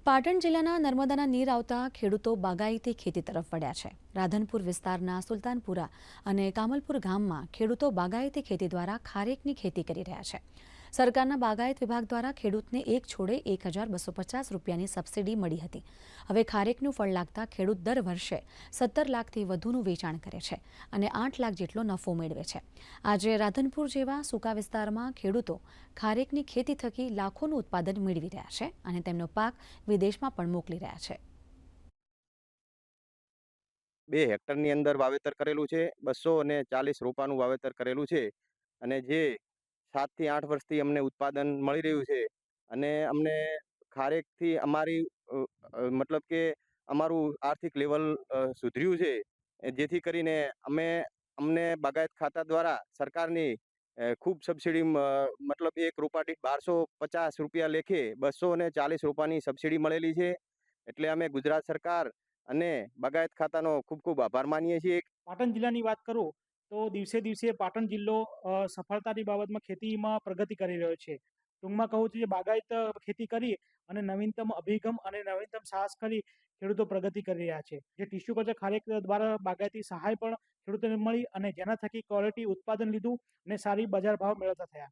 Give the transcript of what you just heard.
પાટણ જિલ્લાના નર્મદાના નીર આવતા ખેડૂતો બાગાયતી ખેતી તરફ વળ્યા છે. રાધનપુર વિસ્તારના સુલતાનપુરા અને કામલપુર ગામમાં ખેડૂતો બાગાયતી ખેતી દ્વારા ખારેકની ખેતી કરી રહ્યા છે. સરકારના બાગાયત વિભાગ દ્વારા ખેડૂતને એક છોડે 1,250 રૂપિયાની સબસિડી મળી હતી. હવે ખારેકનું ફળ લાગતા ખેડૂત દર વર્ષે 17 લાખથી વધુનું વેચાણ કરે છે અને 8 લાખ જેટલો નફો મેળવે છે. આજે રાધનપુર જેવા સૂકા વિસ્તારમાં ખેડૂતો ખારેકની ખેતી થકી લાખોનું ઉત્પાદન મેળવી રહ્યા છે અને તેમનો પાક વિદેશમાં પણ મોકલી રહ્યા છે. 2 હેક્ટરની અંદર વાવેતર કરેલું છે. 240 રોપાનું વાવેતર કરેલું છે અને જે 7 થી 8 વર્ષથી અમને ઉત્પાદન મળી રહ્યું છે અને અમને ખારેકથી અમારી મતલબ કે અમારું આર્થિક લેવલ સુધર્યું છે. જેથી કરીને અમને બાગાયત ખાતા દ્વારા સરકારની ખૂબ સબસિડી મતલબ એક રોપા દીઠ 1,250 રૂપિયા લેખે 240 રોપાની સબસિડી મળેલી છે. એટલે અમે ગુજરાત સરકાર અને બાગાયત ખાતાનો ખૂબ ખૂબ આભાર માનીએ છીએ. પાટણ જિલ્લાની વાત કરું તો દિવસે દિવસે પાટણ જિલ્લો સફળતાની બાબતમાં ખેતીમાં પ્રગતિ કરી રહ્યો છે. ટૂંકમાં કહું છું, બાગાયત ખેતી કરી અને નવીનતમ અભિગમ અને નવીનતમ સાહસ કરી ખેડૂતો પ્રગતિ કરી રહ્યા છે. જે ટિશ્યુ કલ્ચર ખારેક દ્વારા બાગાયતી સહાય પણ ખેડૂતોને મળી અને જેના થકી ક્વોલિટી ઉત્પાદન લીધું અને સારી બજાર ભાવ મેળવતા થયા.